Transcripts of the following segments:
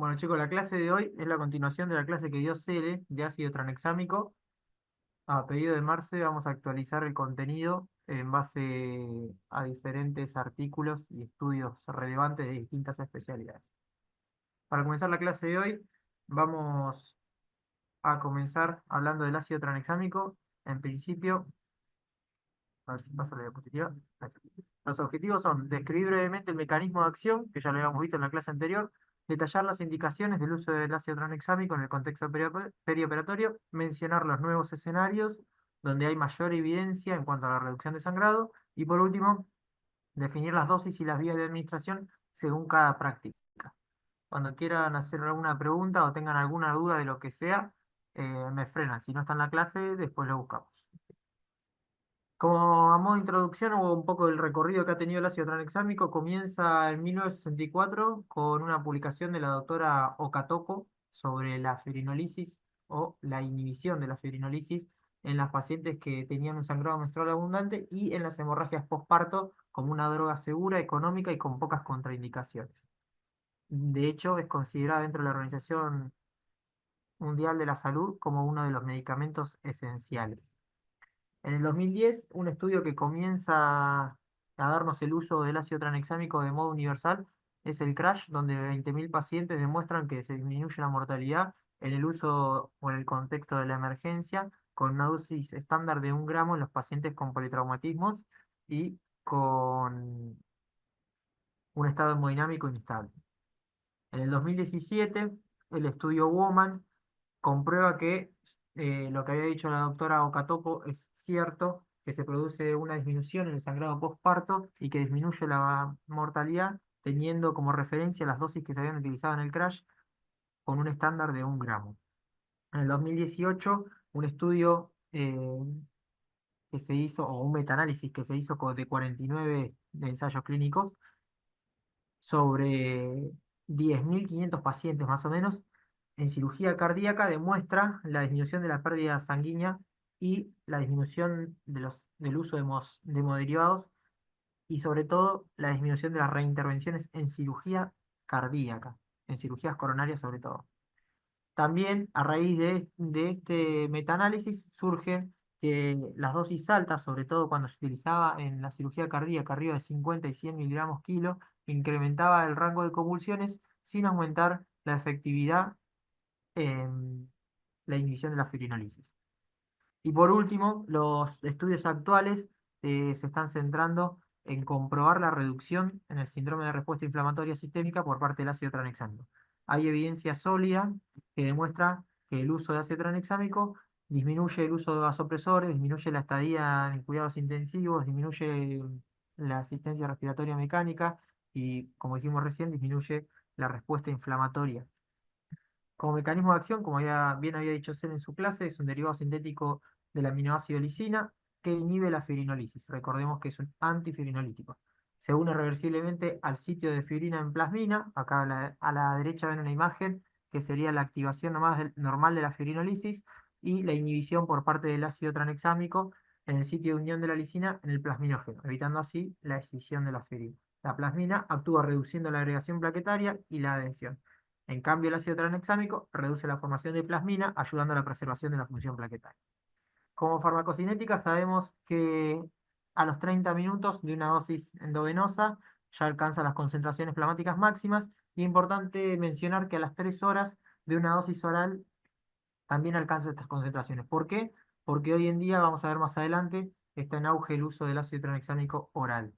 Bueno, chicos, la clase de hoy es la continuación de la clase que dio Cele de ácido tranexámico. A pedido de Marce, vamos a actualizar el contenido en base a diferentes artículos y estudios relevantes de distintas especialidades. Para comenzar la clase de hoy, vamos a comenzar hablando del ácido tranexámico. En principio, a ver si pasa la diapositiva. Los objetivos son describir brevemente el mecanismo de acción, que ya lo habíamos visto en la clase anterior, detallar las indicaciones del uso del ácido tranexámico en el contexto perioperatorio, mencionar los nuevos escenarios donde hay mayor evidencia en cuanto a la reducción de sangrado, y por último, definir las dosis y las vías de administración según cada práctica. Cuando quieran hacer alguna pregunta o tengan alguna duda de lo que sea, me frenan. Si no está en la clase, después lo buscamos. Como a modo de introducción o un poco del recorrido que ha tenido el ácido tranexámico, comienza en 1964 con una publicación de la doctora Okatoko sobre la fibrinolisis o la inhibición de la fibrinolisis en las pacientes que tenían un sangrado menstrual abundante y en las hemorragias postparto como una droga segura, económica y con pocas contraindicaciones. De hecho, es considerada dentro de la Organización Mundial de la Salud como uno de los medicamentos esenciales. En el 2010, un estudio que comienza a darnos el uso del ácido tranexámico de modo universal es el CRASH, donde 20.000 pacientes demuestran que se disminuye la mortalidad en el uso o en el contexto de la emergencia, con una dosis estándar de 1 gramo en los pacientes con politraumatismos y con un estado hemodinámico inestable. En el 2017, el estudio Woman comprueba que lo que había dicho la doctora Okatopo es cierto, que se produce una disminución en el sangrado postparto y que disminuye la mortalidad, teniendo como referencia las dosis que se habían utilizado en el CRASH con un estándar de 1 gramo. En el 2018, un estudio que se hizo, o un metaanálisis que se hizo de 49 ensayos clínicos, sobre 10.500 pacientes más o menos en cirugía cardíaca demuestra la disminución de la pérdida sanguínea y la disminución del uso de hemoderivados y sobre todo la disminución de las reintervenciones en cirugía cardíaca, en cirugías coronarias sobre todo. También a raíz de este metaanálisis surge que las dosis altas, sobre todo cuando se utilizaba en la cirugía cardíaca arriba de 50 y 100 miligramos kilo, incrementaba el rango de convulsiones sin aumentar la efectividad en la inhibición de la fibrinolisis. Y por último, los estudios actuales se están centrando en comprobar la reducción en el síndrome de respuesta inflamatoria sistémica por parte del ácido tranexámico. Hay evidencia sólida que demuestra que el uso de ácido tranexámico disminuye el uso de vasopresores, disminuye la estadía en cuidados intensivos, disminuye la asistencia respiratoria mecánica y, como dijimos recién, disminuye la respuesta inflamatoria. Como mecanismo de acción, como bien había dicho Cel en su clase, es un derivado sintético del aminoácido lisina que inhibe la fibrinolisis. Recordemos que es un antifibrinolítico. Se une reversiblemente al sitio de fibrina en plasmina. Acá a la derecha ven una imagen que sería la activación normal de la fibrinolisis y la inhibición por parte del ácido tranexámico en el sitio de unión de la lisina en el plasminógeno, evitando así la escisión de la fibrina. La plasmina actúa reduciendo la agregación plaquetaria y la adhesión. En cambio, el ácido tranexámico reduce la formación de plasmina, ayudando a la preservación de la función plaquetaria. Como farmacocinética, sabemos que a los 30 minutos de una dosis endovenosa ya alcanza las concentraciones plasmáticas máximas. Y es importante mencionar que a las 3 horas de una dosis oral también alcanza estas concentraciones. ¿Por qué? Porque hoy en día, vamos a ver más adelante, está en auge el uso del ácido tranexámico oral.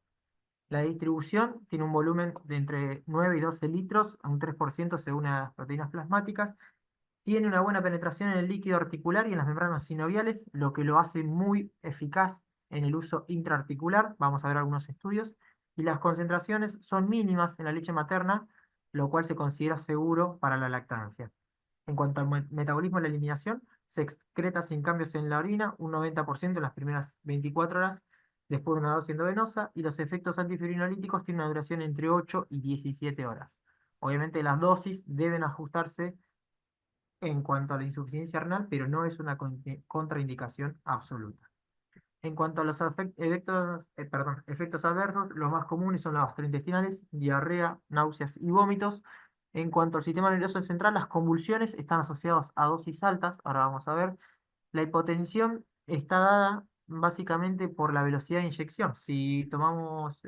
La distribución tiene un volumen de entre 9 y 12 litros, a un 3% según las proteínas plasmáticas. Tiene una buena penetración en el líquido articular y en las membranas sinoviales, lo que lo hace muy eficaz en el uso intraarticular. Vamos a ver algunos estudios. Y las concentraciones son mínimas en la leche materna, lo cual se considera seguro para la lactancia. En cuanto al metabolismo y la eliminación, se excreta sin cambios en la orina, un 90% en las primeras 24 horas después de una dosis endovenosa, y los efectos antifibrinolíticos tienen una duración entre 8 y 17 horas. Obviamente las dosis deben ajustarse en cuanto a la insuficiencia renal, pero no es una contraindicación absoluta. En cuanto a los efectos adversos, los más comunes son las gastrointestinales, diarrea, náuseas y vómitos. En cuanto al sistema nervioso central, las convulsiones están asociadas a dosis altas. Ahora vamos a ver. La hipotensión está dada básicamente por la velocidad de inyección. Si tomamos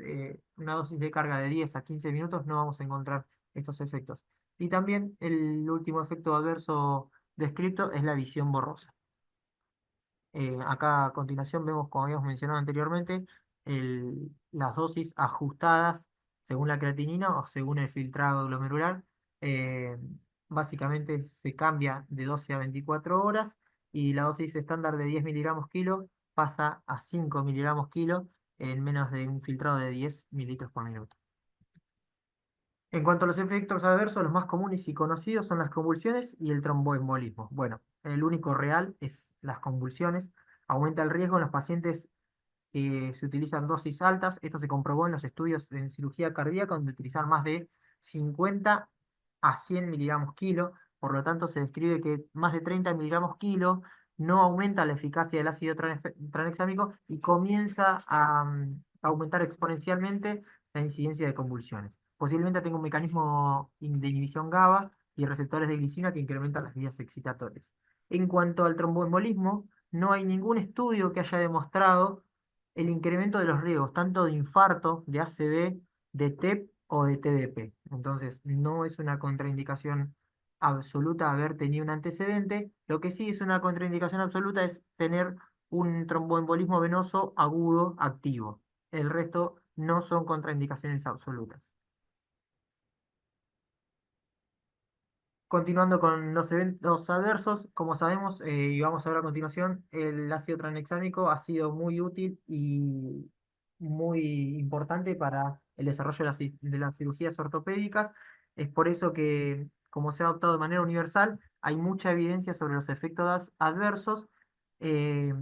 una dosis de carga de 10 a 15 minutos, no vamos a encontrar estos efectos. Y también el último efecto adverso descrito es la visión borrosa. Acá a continuación vemos, como habíamos mencionado anteriormente, las dosis ajustadas según la creatinina o según el filtrado glomerular. Eh, Básicamente se cambia de 12 a 24 horas y la dosis estándar de 10 miligramos kilo pasa a 5 miligramos kilo en menos de un filtrado de 10 mililitros por minuto. En cuanto a los efectos adversos, los más comunes y conocidos son las convulsiones y el tromboembolismo. Bueno, el único real es las convulsiones. Aumenta el riesgo en los pacientes que se utilizan dosis altas. Esto se comprobó en los estudios en cirugía cardíaca, donde utilizar más de 50 a 100 miligramos kilo. Por lo tanto, se describe que más de 30 miligramos kilo no aumenta la eficacia del ácido tranexámico y comienza a aumentar exponencialmente la incidencia de convulsiones. Posiblemente tenga un mecanismo de inhibición GABA y receptores de glicina que incrementan las vías excitatorias. En cuanto al tromboembolismo, no hay ningún estudio que haya demostrado el incremento de los riesgos, tanto de infarto, de ACV, de TEP o de TDP. Entonces, no es una contraindicación absoluta haber tenido un antecedente. Lo que sí es una contraindicación absoluta es tener un tromboembolismo venoso agudo activo. El resto no son contraindicaciones absolutas. Continuando con los eventos adversos, como sabemos, y vamos a ver a continuación, el ácido tranexámico ha sido muy útil y muy importante para el desarrollo de las cirugías ortopédicas. Es por eso que, como se ha adoptado de manera universal, hay mucha evidencia sobre los efectos adversos. Eh,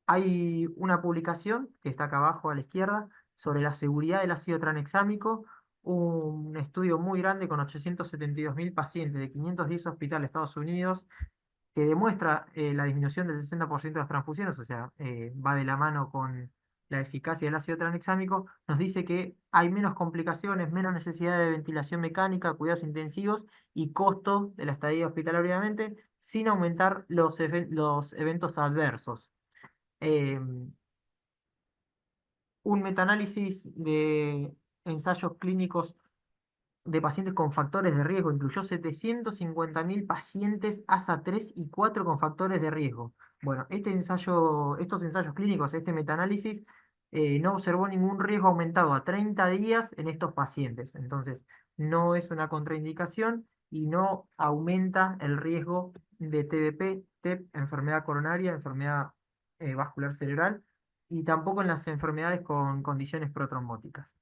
Hay una publicación que está acá abajo a la izquierda sobre la seguridad del ácido tranexámico, un estudio muy grande con 872.000 pacientes de 510 hospitales de Estados Unidos, que demuestra la disminución del 60% de las transfusiones, o sea, va de la mano con la eficacia del ácido tranexámico. Nos dice que hay menos complicaciones, menos necesidad de ventilación mecánica, cuidados intensivos y costo de la estadía hospitalaria, obviamente, sin aumentar los eventos adversos. Em, un metaanálisis de ensayos clínicos de pacientes con factores de riesgo incluyó 750.000 pacientes ASA3 y 4 con factores de riesgo. Bueno, estos ensayos clínicos, este metaanálisis, no observó ningún riesgo aumentado a 30 días en estos pacientes. Entonces, no es una contraindicación y no aumenta el riesgo de TBP, TEP, enfermedad coronaria, enfermedad vascular cerebral, y tampoco en las enfermedades con condiciones protrombóticas.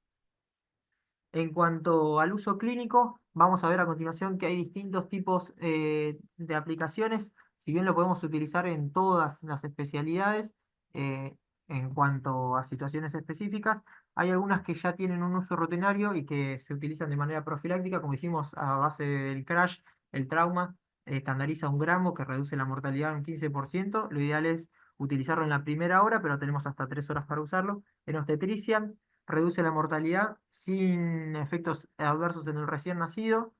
En cuanto al uso clínico, vamos a ver a continuación que hay distintos tipos de aplicaciones. Si bien lo podemos utilizar en todas las especialidades, eh, en cuanto a situaciones específicas, hay algunas que ya tienen un uso rutinario y que se utilizan de manera profiláctica, como dijimos, a base del crash, el trauma, estandariza 1 gramo, que reduce la mortalidad un 15%. Lo ideal es utilizarlo en la primera hora, pero tenemos hasta 3 horas para usarlo. En obstetricia, reduce la mortalidad sin efectos adversos en el recién nacido.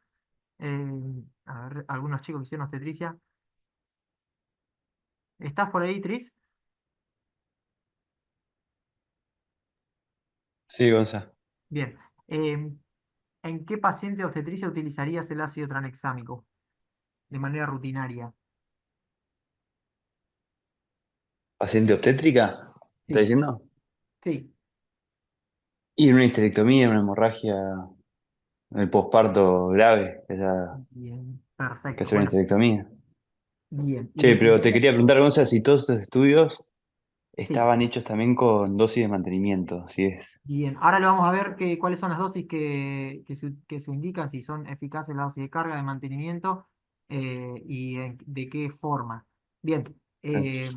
Eh, a ver, algunos chicos que hicieron obstetricia. ¿Estás por ahí, Tris? Sí, Gonza. Bien. Eh, ¿En qué paciente de obstetricia utilizarías el ácido tranexámico de manera rutinaria? ¿Paciente obstétrica? ¿Está Sí, diciendo? sí. Y una histerectomía, una hemorragia en el posparto grave, Bien, hay que perfecto. hacer una Bueno, histerectomía. bien. ¿Y Che, pero te utilizarías? quería preguntar, Gonza, si todos estos estudios Sí. estaban hechos también con dosis de mantenimiento, si es. Bien, ahora le vamos a ver cuáles son las dosis que se indican, si son eficaces la dosis de carga, de mantenimiento de qué forma. Bien, eh,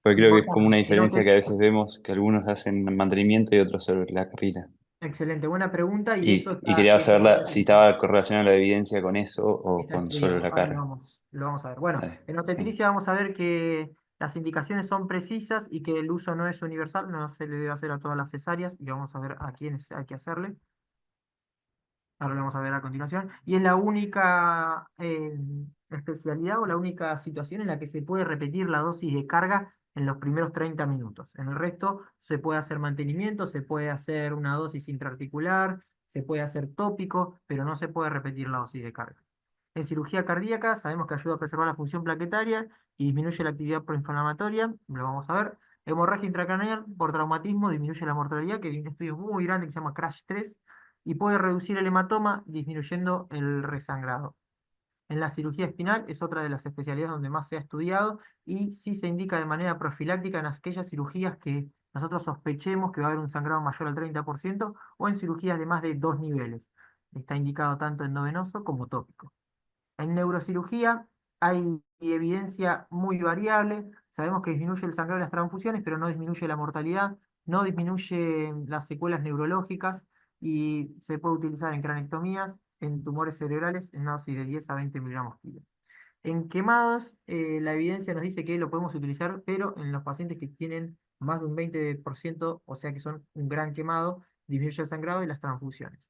Porque creo que es como importante. una diferencia que a veces vemos que algunos hacen mantenimiento y otros sobre la carrera. Excelente, buena pregunta y eso Y quería saberla si estaba correlacionada la evidencia con eso o está con solo estudiado. la Ahora carga. lo vamos a ver. Bueno, Dale. en Bien. obstetricia vamos a ver que las indicaciones son precisas y que el uso no es universal, no se le debe hacer a todas las cesáreas y vamos a ver a quiénes hay que hacerle. Ahora lo vamos a ver a continuación. Y es la única especialidad o la única situación en la que se puede repetir la dosis de carga en los primeros 30 minutos. En el resto se puede hacer mantenimiento, se puede hacer una dosis intraarticular, se puede hacer tópico, pero no se puede repetir la dosis de carga. En cirugía cardíaca sabemos que ayuda a preservar la función plaquetaria y disminuye la actividad proinflamatoria, lo vamos a ver. Hemorragia intracraneal por traumatismo disminuye la mortalidad, que hay un estudio muy grande que se llama CRASH 3 y puede reducir el hematoma disminuyendo el resangrado. En la cirugía espinal es otra de las especialidades donde más se ha estudiado y sí se indica de manera profiláctica en aquellas cirugías que nosotros sospechemos que va a haber un sangrado mayor al 30% o en cirugías de más de 2 niveles. Está indicado tanto endovenoso como tópico. En neurocirugía hay evidencia muy variable. Sabemos que disminuye el sangrado de las transfusiones, pero no disminuye la mortalidad, no disminuye las secuelas neurológicas y se puede utilizar en cranectomías, en tumores cerebrales, en una dosis de 10 a 20 miligramos kilo. En quemados, la evidencia nos dice que lo podemos utilizar, pero en los pacientes que tienen más de un 20%, o sea que son un gran quemado, disminuye el sangrado y las transfusiones.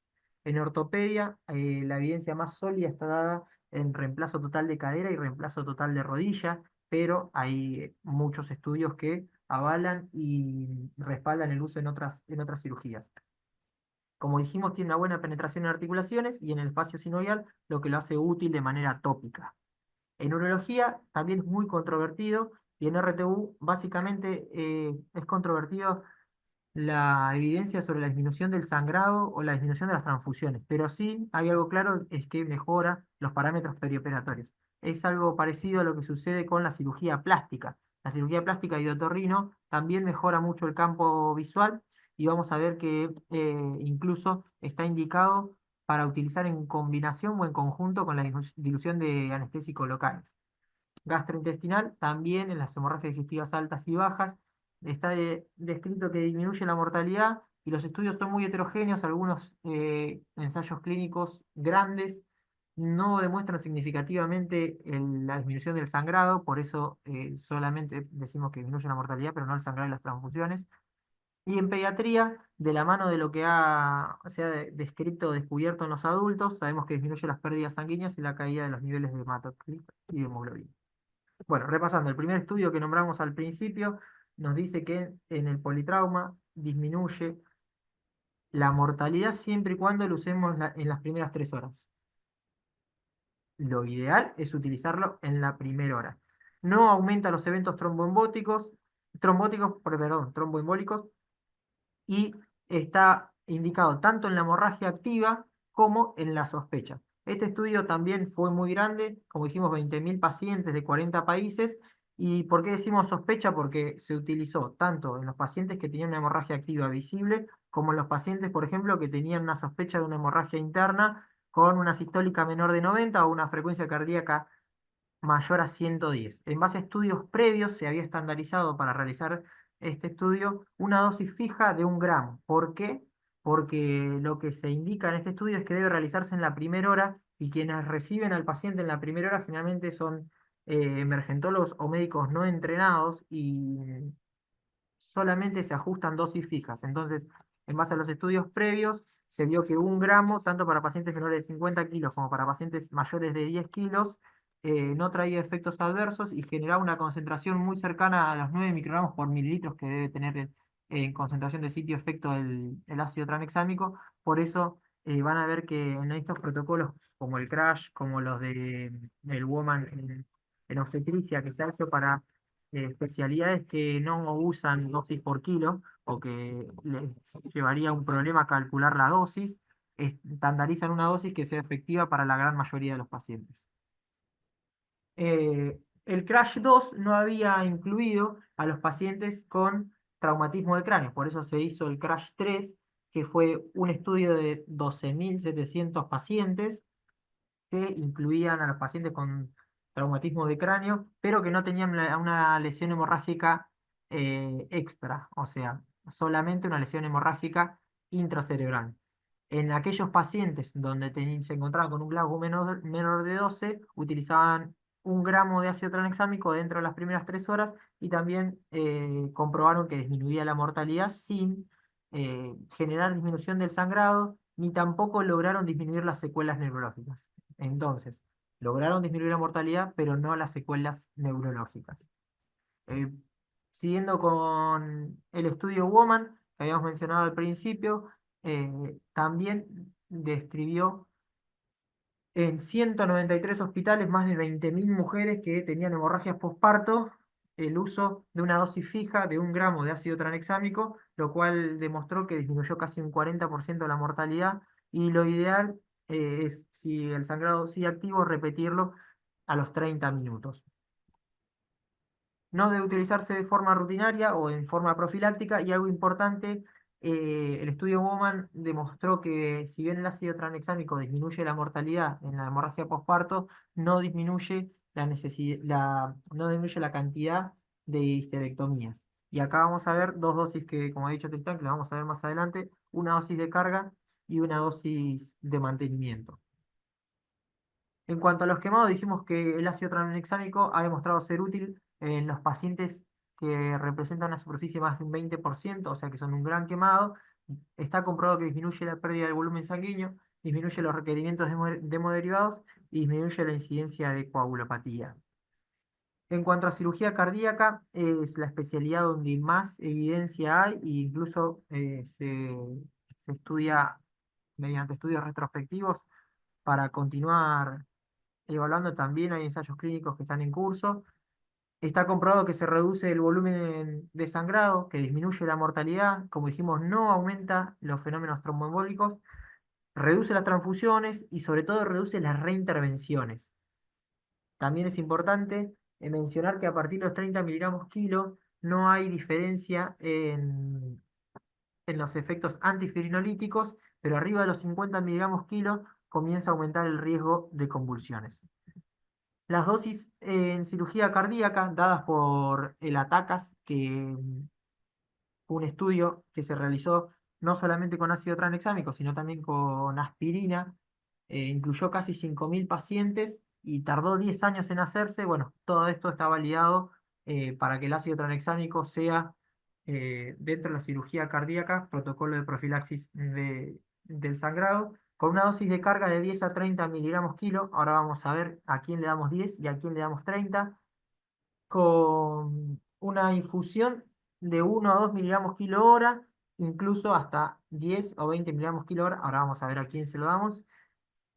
En ortopedia, la evidencia más sólida está dada en reemplazo total de cadera y reemplazo total de rodilla, pero hay muchos estudios que avalan y respaldan el uso en otras cirugías. Como dijimos, tiene una buena penetración en articulaciones y en el espacio sinovial, lo que lo hace útil de manera tópica. En urología también es muy controvertido y en RTU básicamente es controvertido la evidencia sobre la disminución del sangrado o la disminución de las transfusiones, pero sí hay algo claro, es que mejora los parámetros perioperatorios. Es algo parecido a lo que sucede con la cirugía plástica. La cirugía plástica y de otorrino también mejora mucho el campo visual y vamos a ver que incluso está indicado para utilizar en combinación o en conjunto con la dilución de anestésicos locales. Gastrointestinal, también en las hemorragias digestivas altas y bajas, está descrito que disminuye la mortalidad y los estudios son muy heterogéneos, algunos ensayos clínicos grandes no demuestran significativamente la disminución del sangrado, por eso solamente decimos que disminuye la mortalidad, pero no el sangrado y las transfusiones. Y en pediatría, de la mano de lo que se ha descrito o descubierto en los adultos, sabemos que disminuye las pérdidas sanguíneas y la caída de los niveles de hematocrit y de hemoglobina. Bueno, repasando, el primer estudio que nombramos al principio nos dice que en el politrauma disminuye la mortalidad siempre y cuando lo usemos en las primeras 3 horas. Lo ideal es utilizarlo en la primera hora. No aumenta los eventos tromboembólicos y está indicado tanto en la hemorragia activa como en la sospecha. Este estudio también fue muy grande, como dijimos, 20.000 pacientes de 40 países. ¿Y por qué decimos sospecha? Porque se utilizó tanto en los pacientes que tenían una hemorragia activa visible, como en los pacientes, por ejemplo, que tenían una sospecha de una hemorragia interna con una sistólica menor de 90 o una frecuencia cardíaca mayor a 110. En base a estudios previos se había estandarizado para realizar este estudio una dosis fija de 1 gramo. ¿Por qué? Porque lo que se indica en este estudio es que debe realizarse en la primera hora y quienes reciben al paciente en la primera hora generalmente son emergentólogos o médicos no entrenados y solamente se ajustan dosis fijas. Entonces, en base a los estudios previos, se vio que 1 gramo, tanto para pacientes menores de 50 kilos como para pacientes mayores de 10 kilos, no traía efectos adversos y generaba una concentración muy cercana a los 9 microgramos por mililitros que debe tener en concentración de sitio efecto el ácido tranexámico. Por eso van a ver que en estos protocolos, como el CRASH, como los de el WOMAN en obstetricia, que está hecho para especialidades que no usan dosis por kilo o que les llevaría un problema calcular la dosis, estandarizan una dosis que sea efectiva para la gran mayoría de los pacientes. El CRASH 2 no había incluido a los pacientes con traumatismo de cráneo, por eso se hizo el CRASH 3, que fue un estudio de 12.700 pacientes que incluían a los pacientes con traumatismo de cráneo, pero que no tenían una lesión hemorrágica extra, o sea, solamente una lesión hemorrágica intracerebral. En aquellos pacientes donde se encontraban con un Glasgow menor de 12, utilizaban 1 gramo de ácido tranexámico dentro de las primeras 3 horas y también comprobaron que disminuía la mortalidad sin generar disminución del sangrado ni tampoco lograron disminuir las secuelas neurológicas. Entonces, lograron disminuir la mortalidad, pero no las secuelas neurológicas. Eh, Siguiendo con el estudio Woman, que habíamos mencionado al principio, también describió en 193 hospitales más de 20.000 mujeres que tenían hemorragias postparto el uso de una dosis fija de 1 gramo de ácido tranexámico, lo cual demostró que disminuyó casi un 40% la mortalidad y lo ideal es, si el sangrado sigue activo, repetirlo a los 30 minutos. No debe utilizarse de forma rutinaria o en forma profiláctica. Y algo importante, el estudio Woman demostró que si bien el ácido tranexámico disminuye la mortalidad en la hemorragia postparto, no disminuye no disminuye la cantidad de histerectomías. Y acá vamos a ver dos dosis que, como ha dicho Tristán, que lo vamos a ver más adelante, una dosis de carga y una dosis de mantenimiento. En cuanto a los quemados, dijimos que el ácido tranexámico ha demostrado ser útil en los pacientes que representan una superficie más de un 20%, o sea que son un gran quemado. Está comprobado que disminuye la pérdida del volumen sanguíneo, disminuye los requerimientos de hemoderivados y disminuye la incidencia de coagulopatía. En cuanto a cirugía cardíaca, es la especialidad donde más evidencia hay e incluso se estudia mediante estudios retrospectivos para continuar evaluando. También hay ensayos clínicos que están en curso. Está comprobado que se reduce el volumen de sangrado, que disminuye la mortalidad, como dijimos, no aumenta los fenómenos tromboembólicos, reduce las transfusiones y sobre todo reduce las reintervenciones. También es importante mencionar que a partir de los 30 miligramos kilo no hay diferencia en los efectos antifirinolíticos, pero arriba de los 50 miligramos kilo comienza a aumentar el riesgo de convulsiones. Las dosis en cirugía cardíaca dadas por el ATACAS, que fue un estudio que se realizó no solamente con ácido tranexámico, sino también con aspirina, incluyó casi 5.000 pacientes y tardó 10 años en hacerse. Bueno, todo esto está validado para que el ácido tranexámico sea, dentro de la cirugía cardíaca, protocolo de profilaxis del sangrado, con una dosis de carga de 10 a 30 miligramos kilo. Ahora vamos a ver a quién le damos 10 y a quién le damos 30, con una infusión de 1 a 2 miligramos kilo hora, incluso hasta 10 o 20 miligramos kilo hora. Ahora vamos a ver a quién se lo damos.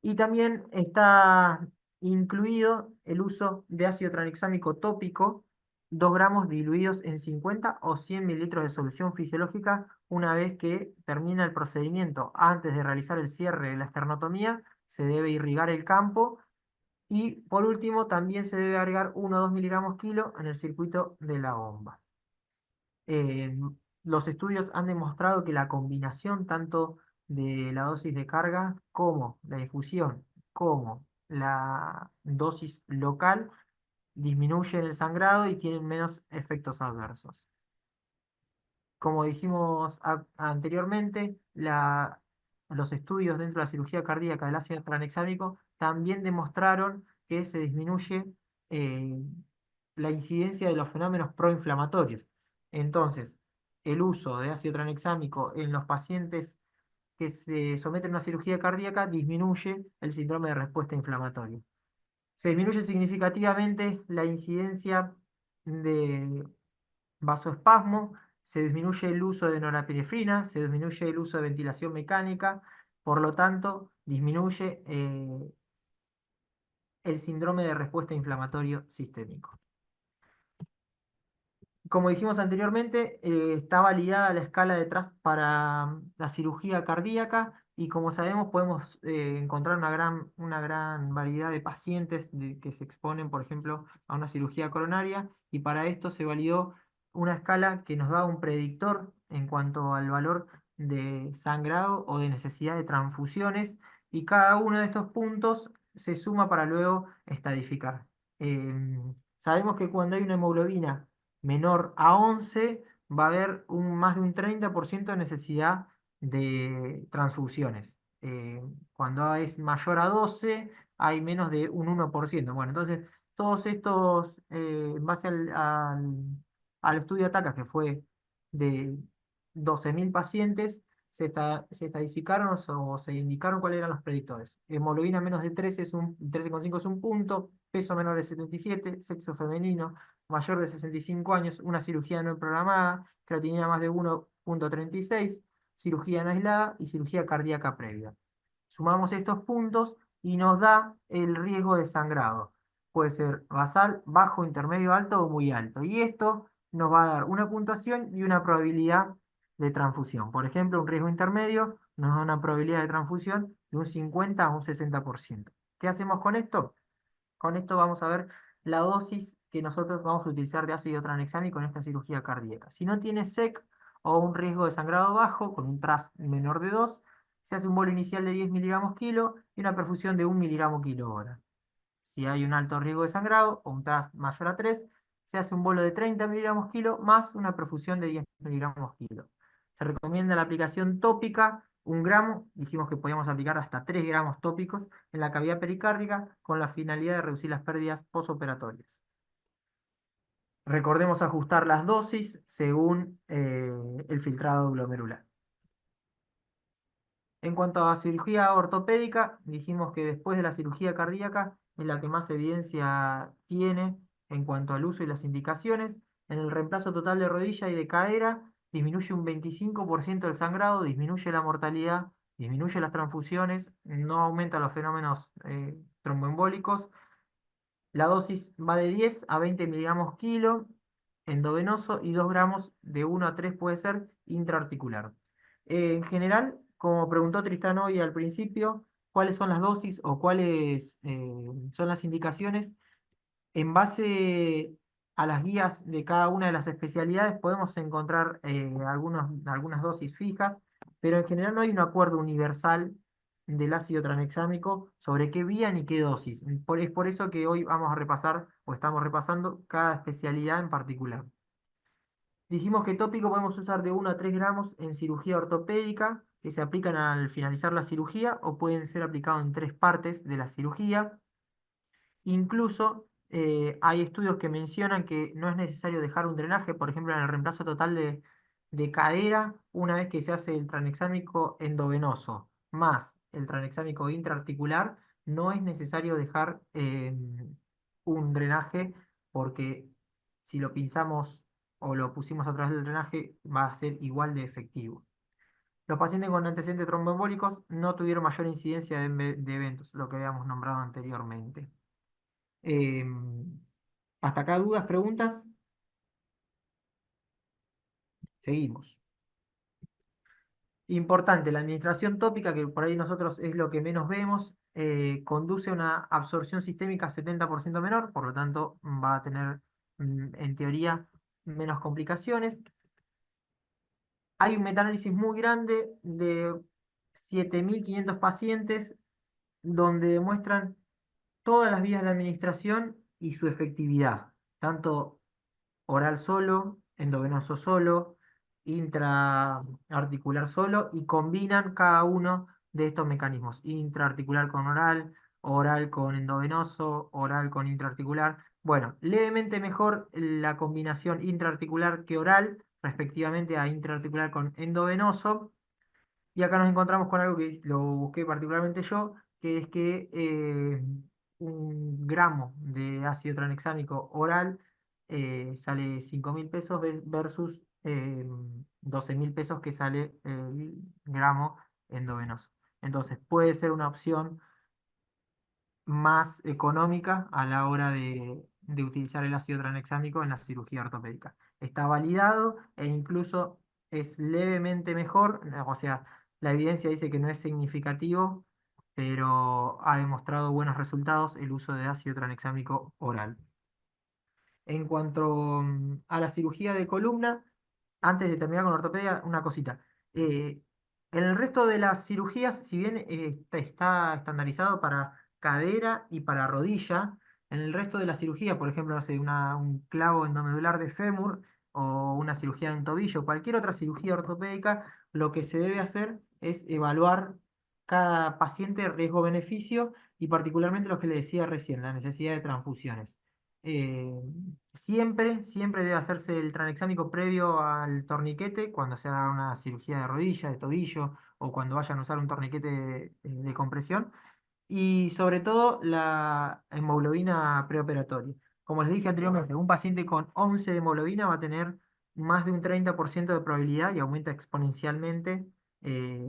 Y también está incluido el uso de ácido tranexámico tópico, 2 gramos diluidos en 50 o 100 mililitros de solución fisiológica una vez que termina el procedimiento. Antes de realizar el cierre de la esternotomía, se debe irrigar el campo. Y por último, también se debe agregar 1 o 2 miligramos kilo en el circuito de la bomba. Eh, los estudios han demostrado que la combinación tanto de la dosis de carga como la infusión, como la dosis local, disminuyen el sangrado y tienen menos efectos adversos. Como dijimos anteriormente, los estudios dentro de la cirugía cardíaca del ácido tranexámico también demostraron que se disminuye eh, la incidencia de los fenómenos proinflamatorios. Entonces, el uso de ácido tranexámico en los pacientes que se someten a una cirugía cardíaca disminuye el síndrome de respuesta inflamatoria. Se disminuye significativamente la incidencia de vasoespasmo, se disminuye el uso de norepinefrina, se disminuye el uso de ventilación mecánica, por lo tanto, disminuye el síndrome de respuesta inflamatorio sistémico. Como dijimos anteriormente, está validada la escala de Trask para la cirugía cardíaca y como sabemos podemos encontrar una gran variedad de pacientes que se exponen, por ejemplo, a una cirugía coronaria, y para esto se validó una escala que nos da un predictor en cuanto al valor de sangrado o de necesidad de transfusiones, y cada uno de estos puntos se suma para luego estadificar. Sabemos que cuando hay una hemoglobina menor a 11, va a haber más de un 30% de necesidad de transfusiones. Cuando es mayor a 12, hay menos de un 1%. Bueno, entonces, todos estos, en base al estudio ATACA, que fue de 12.000 pacientes, se estadificaron o se indicaron cuáles eran los predictores. Hemoglobina menos de 13 13,5 es un punto, peso menor de 77, sexo femenino, mayor de 65 años, una cirugía no programada, creatinina más de 1,36, cirugía no aislada y cirugía cardíaca previa. Sumamos estos puntos y nos da el riesgo de sangrado. Puede ser basal, bajo, intermedio, alto o muy alto. Y esto nos va a dar una puntuación y una probabilidad de transfusión. Por ejemplo, un riesgo intermedio nos da una probabilidad de transfusión de un 50 a un 60%. ¿Qué hacemos con esto? Con esto vamos a ver la dosis que nosotros vamos a utilizar de ácido tranexámico en esta cirugía cardíaca. Si no tiene SEC o un riesgo de sangrado bajo, con un TRAS menor de 2, se hace un bolo inicial de 10 miligramos kilo y una perfusión de 1 miligramo kilo hora. Si hay un alto riesgo de sangrado o un TRAS mayor a 3, se hace un bolo de 30 miligramos kilo más una perfusión de 10 miligramos kilo. Se recomienda la aplicación tópica, 1 gramo, dijimos que podíamos aplicar hasta 3 gramos tópicos en la cavidad pericárdica con la finalidad de reducir las pérdidas postoperatorias. Recordemos ajustar las dosis según el filtrado glomerular. En cuanto a cirugía ortopédica, dijimos que después de la cirugía cardíaca es la que más evidencia tiene en cuanto al uso y las indicaciones. En el reemplazo total de rodilla y de cadera disminuye un 25% el sangrado, disminuye la mortalidad, disminuye las transfusiones, no aumenta los fenómenos tromboembólicos. La dosis va de 10 a 20 miligramos kilo endovenoso y 2 gramos de 1 a 3 puede ser intraarticular. En general, como preguntó Tristán hoy al principio, ¿cuáles son las dosis o cuáles son las indicaciones? En base a las guías de cada una de las especialidades podemos encontrar algunas dosis fijas, pero en general no hay un acuerdo universal del ácido tranexámico sobre qué vía ni qué dosis. Es por eso que hoy vamos a repasar o estamos repasando cada especialidad en particular. Dijimos que tópico podemos usar de 1 a 3 gramos en cirugía ortopédica, que se aplican al finalizar la cirugía o pueden ser aplicados en 3 partes de la cirugía. Incluso hay estudios que mencionan que no es necesario dejar un drenaje, por ejemplo, en el reemplazo total de cadera, una vez que se hace el tranexámico endovenoso más el tranexámico intraarticular, no es necesario dejar un drenaje porque si lo pinzamos o lo pusimos a través del drenaje va a ser igual de efectivo. Los pacientes con antecedentes tromboembólicos no tuvieron mayor incidencia de eventos, lo que habíamos nombrado anteriormente. ¿Hasta acá dudas, preguntas? Seguimos. Importante, la administración tópica, que por ahí nosotros es lo que menos vemos, conduce a una absorción sistémica 70% menor, por lo tanto va a tener, en teoría, menos complicaciones. Hay un metaanálisis muy grande de 7.500 pacientes donde demuestran todas las vías de administración y su efectividad, tanto oral solo, endovenoso solo, intraarticular solo, y combinan cada uno de estos mecanismos, intraarticular con oral, oral con endovenoso, oral con intraarticular. Bueno, levemente mejor la combinación intraarticular que oral, respectivamente a intraarticular con endovenoso, y acá nos encontramos con algo que lo busqué particularmente yo, que es que 1 gramo de ácido tranexámico oral sale 5.000 pesos versus 12.000 pesos que sale el gramo endovenoso. Entonces puede ser una opción más económica a la hora de utilizar el ácido tranexámico en la cirugía ortopédica. Está validado e incluso es levemente mejor, o sea, la evidencia dice que no es significativo, pero ha demostrado buenos resultados el uso de ácido tranexámico oral. En cuanto a la cirugía de columna, antes de terminar con ortopedia, una cosita. Eh, en el resto de las cirugías, si bien está estandarizado para cadera y para rodilla, en el resto de la cirugía, por ejemplo, no sé, un clavo endomedular de fémur o una cirugía de un tobillo, cualquier otra cirugía ortopédica, lo que se debe hacer es evaluar cada paciente riesgo-beneficio y particularmente lo que le decía recién, la necesidad de transfusiones. Eh, siempre debe hacerse el tranexámico previo al torniquete cuando se haga una cirugía de rodilla, de tobillo o cuando vayan a usar un torniquete de compresión. Y sobre todo la hemoglobina preoperatoria. Como les dije anteriormente, un paciente con 11 de hemoglobina va a tener más de un 30% de probabilidad y aumenta exponencialmente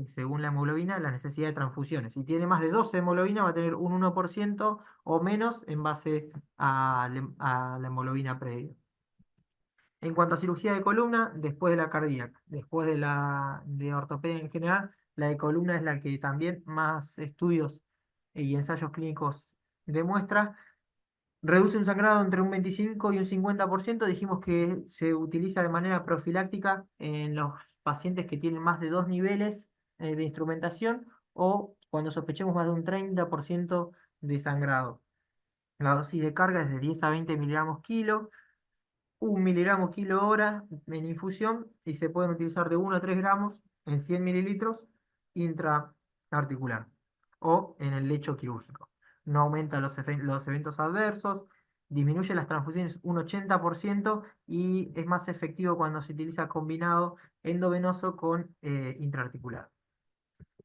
según la hemoglobina la necesidad de transfusiones. Si tiene más de 12 de hemoglobina va a tener un 1% o menos en base a la hemoglobina previa. En cuanto a cirugía de columna, después de la cardíaca, después de la de ortopedia en general, la de columna es la que también más estudios y ensayos clínicos demuestra. Reduce un sangrado entre un 25 y un 50%. Dijimos que se utiliza de manera profiláctica en los pacientes que tienen más de dos niveles de instrumentación o cuando sospechemos más de un 30% de sangrado. La dosis de carga es de 10 a 20 miligramos kilo, 1 miligramo kilo hora en infusión y se pueden utilizar de 1 a 3 gramos en 100 mililitros intraarticular o en el lecho quirúrgico. No aumenta los eventos adversos, disminuye las transfusiones un 80% y es más efectivo cuando se utiliza combinado endovenoso con intraarticular.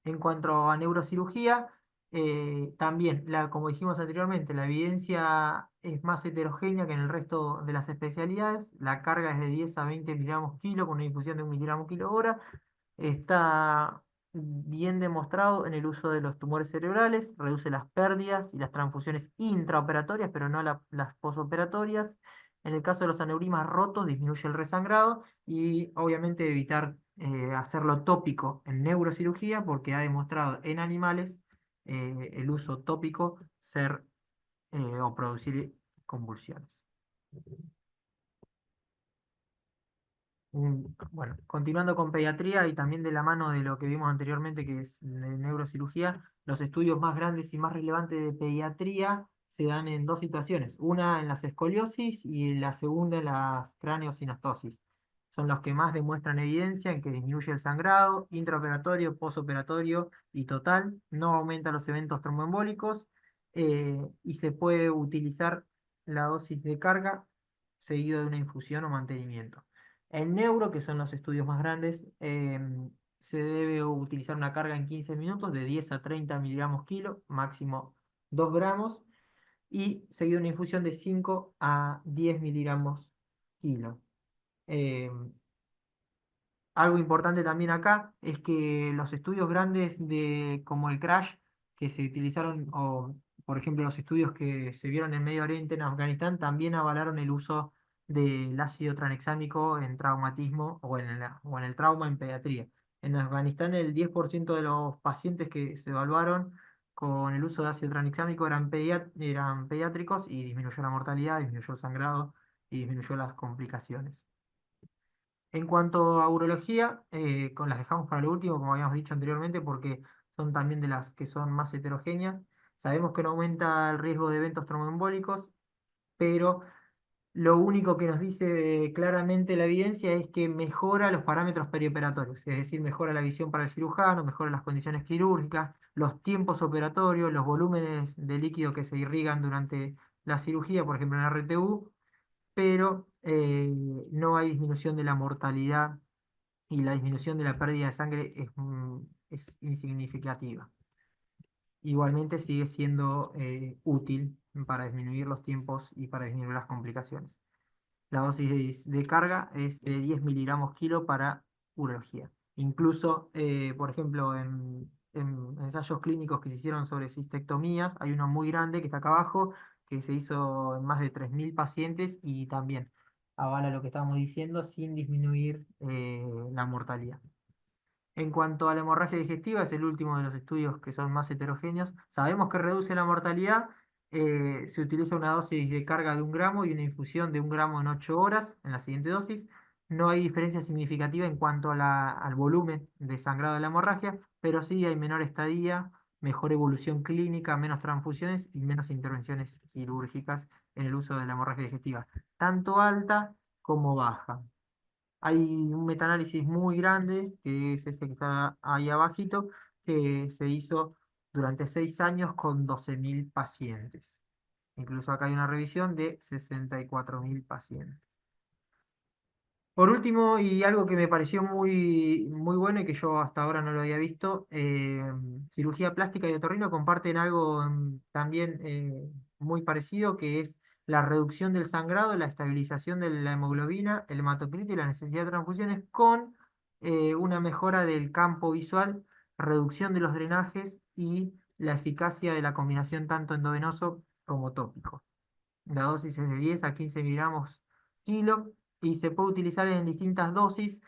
En cuanto a neurocirugía, también, como dijimos anteriormente, la evidencia es más heterogénea que en el resto de las especialidades. La carga es de 10 a 20 miligramos kilo con una infusión de 1 miligramo kilo hora. Está bien demostrado en el uso de los tumores cerebrales, reduce las pérdidas y las transfusiones intraoperatorias, pero no las posoperatorias. En el caso de los aneurismas rotos, disminuye el resangrado y obviamente evitar hacerlo tópico en neurocirugía, porque ha demostrado en animales el uso tópico ser o producir convulsiones. Bueno, continuando con pediatría y también de la mano de lo que vimos anteriormente, que es neurocirugía, los estudios más grandes y más relevantes de pediatría se dan en dos situaciones, una en las escoliosis y la segunda en las craneosinostosis. Son los que más demuestran evidencia en que disminuye el sangrado, intraoperatorio, posoperatorio y total, no aumenta los eventos tromboembólicos y se puede utilizar la dosis de carga seguido de una infusión o mantenimiento. En neuro, que son los estudios más grandes, se debe utilizar una carga en 15 minutos de 10 a 30 miligramos kilo, máximo 2 gramos, y seguido una infusión de 5 a 10 miligramos kilo. Em, Algo importante también acá es que los estudios grandes como el CRASH que se utilizaron, o por ejemplo los estudios que se vieron en Medio Oriente, en Afganistán, también avalaron el uso del ácido tranexámico en traumatismo o en el trauma en pediatría. En Afganistán el 10% de los pacientes que se evaluaron con el uso de ácido tranexámico eran pediátricos y disminuyó la mortalidad, disminuyó el sangrado y disminuyó las complicaciones. En cuanto a urología, con las dejamos para lo último, como habíamos dicho anteriormente, porque son también de las que son más heterogéneas. Sabemos que no aumenta el riesgo de eventos tromboembólicos, pero lo único que nos dice claramente la evidencia es que mejora los parámetros perioperatorios, es decir, mejora la visión para el cirujano, mejora las condiciones quirúrgicas, los tiempos operatorios, los volúmenes de líquido que se irrigan durante la cirugía, por ejemplo en RTU, pero no hay disminución de la mortalidad y la disminución de la pérdida de sangre es insignificativa. Igualmente sigue siendo útil para disminuir los tiempos y para disminuir las complicaciones. La dosis de carga es de 10 miligramos kilo para urología. Incluso, por ejemplo, en ensayos clínicos que se hicieron sobre cistectomías, hay uno muy grande que está acá abajo, que se hizo en más de 3.000 pacientes y también avala lo que estábamos diciendo sin disminuir la mortalidad. En cuanto a la hemorragia digestiva, es el último de los estudios que son más heterogéneos. Sabemos que reduce la mortalidad. Se utiliza una dosis de carga de 1 gramo y una infusión de 1 gramo en 8 horas en la siguiente dosis. No hay diferencia significativa en cuanto al volumen de sangrado de la hemorragia, pero sí hay menor estadía, mejor evolución clínica, menos transfusiones y menos intervenciones quirúrgicas en el uso de la hemorragia digestiva, tanto alta como baja. Hay un metaanálisis muy grande, que es este que está ahí abajito, que se hizo durante 6 años con 12.000 pacientes. Incluso acá hay una revisión de 64.000 pacientes. Por último, y algo que me pareció muy, muy bueno y que yo hasta ahora no lo había visto, cirugía plástica y otorrino comparten algo también muy parecido, que es la reducción del sangrado, la estabilización de la hemoglobina, el hematocrito y la necesidad de transfusiones con una mejora del campo visual, reducción de los drenajes y la eficacia de la combinación tanto endovenoso como tópico. La dosis es de 10 a 15 miligramos kilo y se puede utilizar en distintas dosis,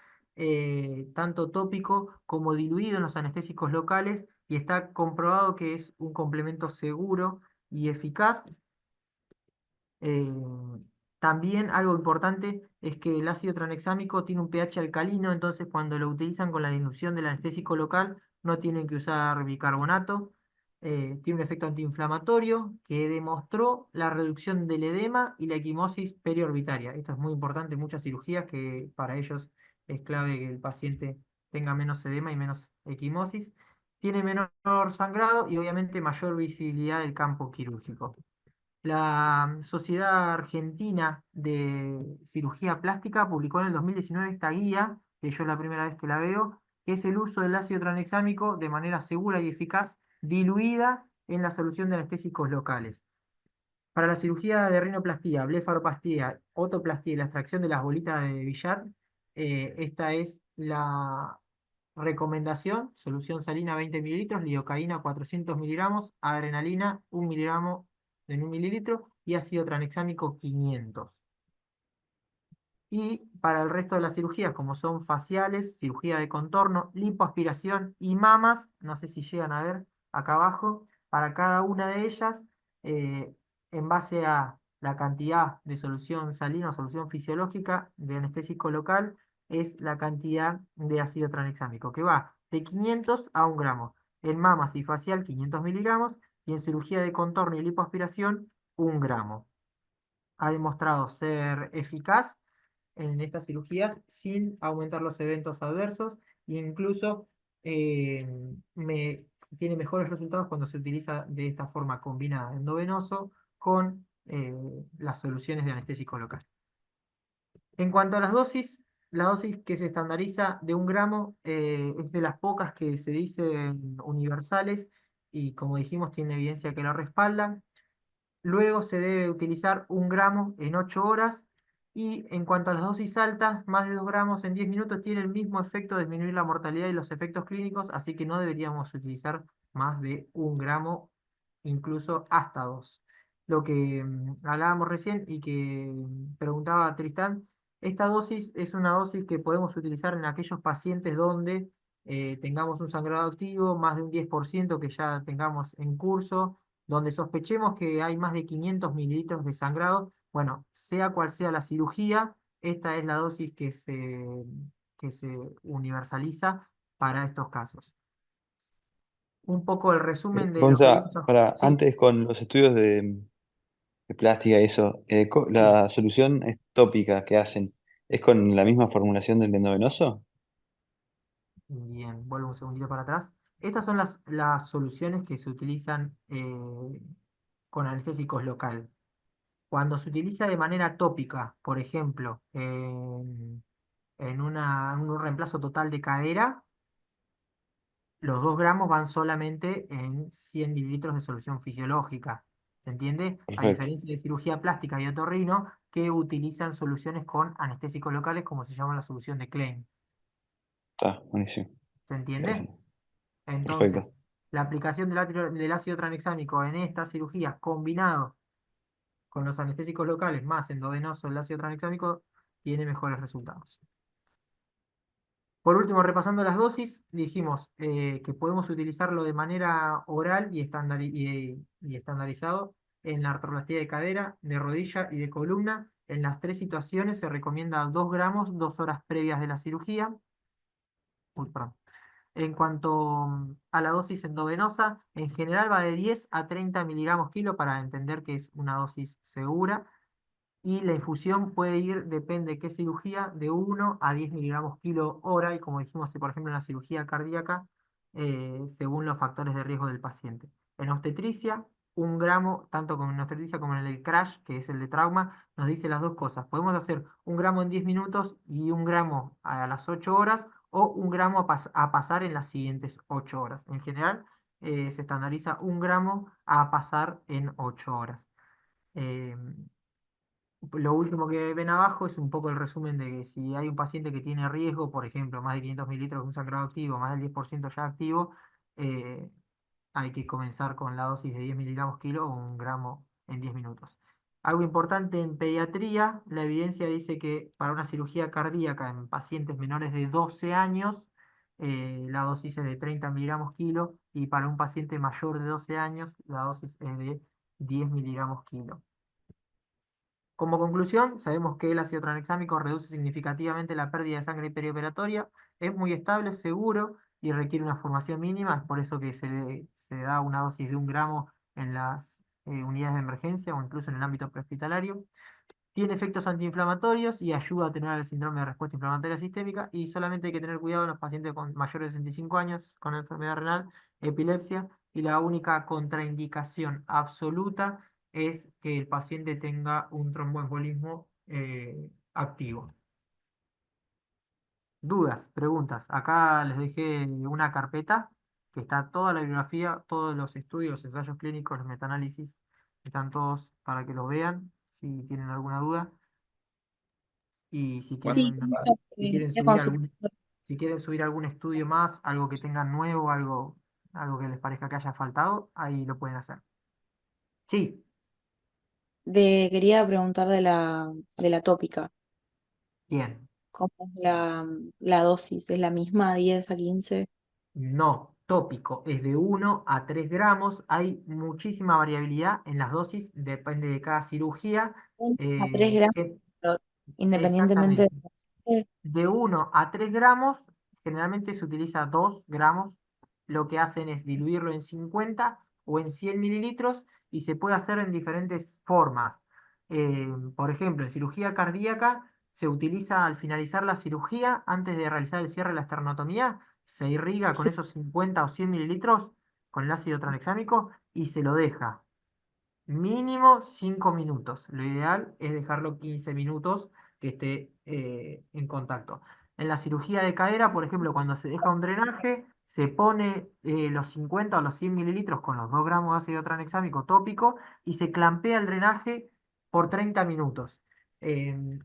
tanto tópico como diluido en los anestésicos locales, y está comprobado que es un complemento seguro y eficaz. eh, También algo importante es que el ácido tranexámico tiene un pH alcalino, entonces cuando lo utilizan con la dilución del anestésico local no tienen que usar bicarbonato. Tiene un efecto antiinflamatorio que demostró la reducción del edema y la equimosis periorbitaria. Esto es muy importante en muchas cirugías, que para ellos es clave que el paciente tenga menos edema y menos equimosis. Tiene menor sangrado y obviamente mayor visibilidad del campo quirúrgico. La Sociedad Argentina de Cirugía Plástica publicó en el 2019 esta guía, que yo es la primera vez que la veo, que es el uso del ácido tranexámico de manera segura y eficaz, diluida en la solución de anestésicos locales. Para la cirugía de rinoplastía, blefaroplastia, otoplastía y la extracción de las bolitas de billar, esta es la recomendación: solución salina 20 mililitros, lidocaína 400 miligramos, adrenalina 1 miligramo en 1 mililitro y ácido tranexámico 500. Y para el resto de las cirugías, como son faciales, cirugía de contorno, lipoaspiración y mamas, no sé si llegan a ver acá abajo, para cada una de ellas, eh, en base a la cantidad de solución salina o solución fisiológica de anestésico local, es la cantidad de ácido tranexámico, que va de 500 a 1 gramo. En mamas y facial, 500 miligramos, y en cirugía de contorno y lipoaspiración, 1 gramo. Ha demostrado ser eficaz en estas cirugías sin aumentar los eventos adversos, e incluso eh, me, tiene mejores resultados cuando se utiliza de esta forma combinada endovenoso con las soluciones de anestésico local. En cuanto a las dosis, la dosis que se estandariza de 1 gramo es de las pocas que se dicen universales y, como dijimos, tiene evidencia que lo respaldan. Luego se debe utilizar 1 gramo en 8 horas. Y en cuanto a las dosis altas, más de 2 gramos en 10 minutos tiene el mismo efecto de disminuir la mortalidad y los efectos clínicos, así que no deberíamos utilizar más de 1 gramo, incluso hasta 2. Lo que hablábamos recién y que preguntaba Tristán, esta dosis es una dosis que podemos utilizar en aquellos pacientes donde tengamos un sangrado activo, más de un 10% que ya tengamos en curso, donde sospechemos que hay más de 500 mililitros de sangrado. Bueno, sea cual sea la cirugía, esta es la dosis que se universaliza para estos casos. Un poco el resumen de lo que Gonza, vimos. para Sí, antes con los estudios de plástica y eso, sí. la solución es tópica que hacen, ¿es con la misma formulación del endovenoso? Bien, vuelvo un segundito para atrás. Estas son las soluciones que se utilizan con anestésicos local. Cuando se utiliza de manera tópica, por ejemplo, en un reemplazo total de cadera, los 2 gramos van solamente en 100 mililitros de solución fisiológica. ¿Se entiende? A Perfecto, diferencia de cirugía plástica y otorrino, que utilizan soluciones con anestésicos locales, como se llama la solución de Klein. está buenísimo. ¿Se entiende? Gracias. Entonces, Perfecto. la aplicación del ácido tranexámico en estas cirugías, combinado con los anestésicos locales más endovenoso el ácido tranexámico, tiene mejores resultados. Por último, repasando las dosis, dijimos que podemos utilizarlo de manera oral y estandarizado en la artroplastía de cadera, de rodilla y de columna. En las tres situaciones se recomienda 2 gramos 2 horas previas de la cirugía. Uy, perdón. En cuanto a la dosis endovenosa, en general va de 10 a 30 miligramos kilo para entender que es una dosis segura. Y la infusión puede ir, depende de qué cirugía, de 1 a 10 miligramos kilo hora, y como dijimos, por ejemplo, en la cirugía cardíaca, según los factores de riesgo del paciente. En obstetricia, un gramo, tanto como en obstetricia como en el crash, que es el de trauma, nos dice las dos cosas. Podemos hacer un gramo en 10 minutos y un gramo a las 8 horas, o un gramo a pasar en las siguientes 8 horas. En general, se estandariza un gramo a pasar en 8 horas. Eh, lo último que ven abajo es un poco el resumen de que si hay un paciente que tiene riesgo, por ejemplo, más de 500 mililitros de un sangrado activo, más del 10% ya activo, eh, hay que comenzar con la dosis de 10 miligramos kilo o un gramo en 10 minutos. Algo importante en pediatría, la evidencia dice que para una cirugía cardíaca en pacientes menores de 12 años, la dosis es de 30 miligramos kilo, y para un paciente mayor de 12 años, la dosis es de 10 miligramos kilo. Como conclusión, sabemos que el ácido tranexámico reduce significativamente la pérdida de sangre perioperatoria, es muy estable, seguro y requiere una formación mínima. Es por eso que se da una dosis de un gramo en las unidades de emergencia o incluso en el ámbito prehospitalario. Tiene efectos antiinflamatorios y ayuda a atenuar el síndrome de respuesta inflamatoria sistémica, y solamente hay que tener cuidado en los pacientes con mayores de 65 años con enfermedad renal, epilepsia, y la única contraindicación absoluta es que el paciente tenga un tromboembolismo activo. Dudas, preguntas. Acá les dejé una carpeta que está toda la bibliografía, todos los estudios, los ensayos clínicos, los metaanálisis, están todos para que los vean si tienen alguna duda. Y Sí, si quieren quería subir consultar algún, si quieren subir algún estudio más, algo que tengan nuevo, algo que les parezca que haya faltado, ahí lo pueden hacer. Sí, quería preguntar de la tópica. bien. ¿Cómo es la dosis? ¿Es la misma, 10 a 15? No, tópico es de 1 a 3 gramos. Hay muchísima variabilidad en las dosis, depende de cada cirugía. A 3 eh, gramos, que- pero independientemente exactamente. de... De 1 a 3 gramos, generalmente se utiliza 2 gramos. Lo que hacen es diluirlo en 50 o en 100 mililitros, y se puede hacer en diferentes formas. Por ejemplo, en cirugía cardíaca se utiliza al finalizar la cirugía, antes de realizar el cierre de la esternotomía, se irriga con Sí, esos 50 o 100 mililitros con el ácido tranexámico y se lo deja. Mínimo 5 minutos. Lo ideal es dejarlo 15 minutos que esté en contacto. En la cirugía de cadera, por ejemplo, cuando se deja un drenaje, se pone los 50 o los 100 mililitros con los 2 gramos de ácido tranexámico tópico y se clampea el drenaje por 30 minutos. Em,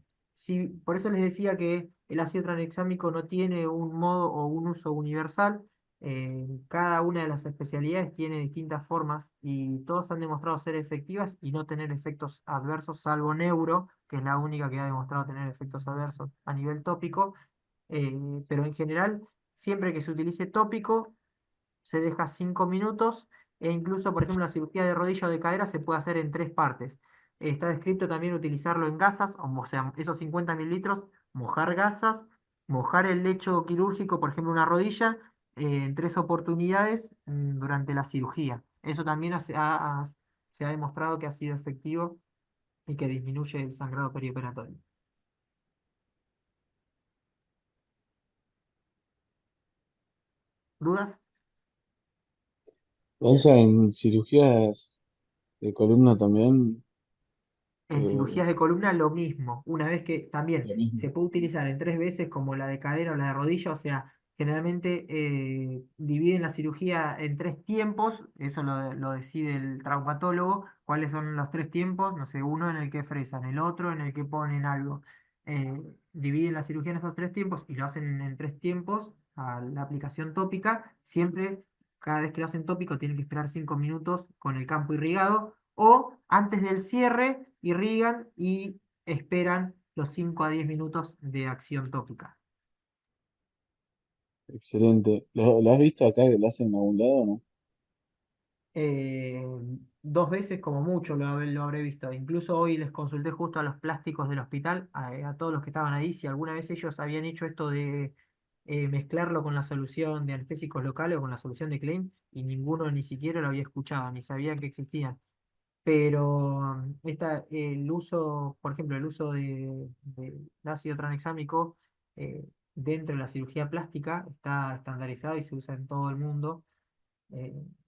por eso les decía que el ácido tranexámico no tiene un modo o un uso universal. Cada una de las especialidades tiene distintas formas y todas han demostrado ser efectivas y no tener efectos adversos, salvo neuro, que es la única que ha demostrado tener efectos adversos a nivel tópico. Pero en general, siempre que se utilice tópico, se deja 5 minutos, e incluso, por ejemplo, la cirugía de rodilla o de cadera se puede hacer en 3 partes. Está descrito también utilizarlo en gasas, o sea, esos 50 mililitros, mojar gasas, mojar el lecho quirúrgico, por ejemplo, una rodilla, en 3 oportunidades durante la cirugía. Eso también se ha demostrado que ha sido efectivo y que disminuye el sangrado perioperatorio. ¿Dudas? Pasa en cirugías de columna también, En eh, cirugías de columna lo mismo, una vez que también lo mismo. se puede utilizar en 3 veces como la de cadera o la de rodilla, o sea, generalmente dividen la cirugía en 3 tiempos, eso lo decide el traumatólogo, cuáles son los 3 tiempos, no sé, uno en el que fresan, el otro en el que ponen algo. Dividen la cirugía en esos 3 tiempos y lo hacen en 3 tiempos a la aplicación tópica. Siempre, cada vez que lo hacen tópico, tienen que esperar 5 minutos con el campo irrigado, o antes del cierre irrigan y esperan los 5 a 10 minutos de acción tópica. Excelente. ¿Lo has visto acá que lo hacen en algún lado o no? Eh, 2 veces como mucho lo habré visto. Incluso hoy les consulté justo a los plásticos del hospital, a todos los que estaban ahí, si alguna vez ellos habían hecho esto de mezclarlo con la solución de anestésicos locales o con la solución de Klein, y ninguno ni siquiera lo había escuchado, ni sabían que existían. Pero el uso, por ejemplo, el uso del ácido tranexámico dentro de la cirugía plástica está estandarizado y se usa en todo el mundo.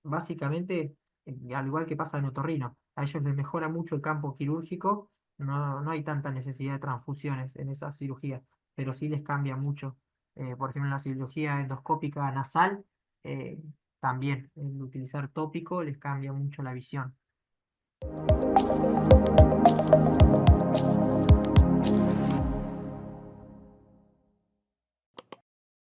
Básicamente al igual que pasa en otorrino. A ellos les mejora mucho el campo quirúrgico, no hay tanta necesidad de transfusiones en esa cirugía, pero sí les cambia mucho. Por ejemplo, en la cirugía endoscópica nasal, también el utilizar tópico les cambia mucho la visión.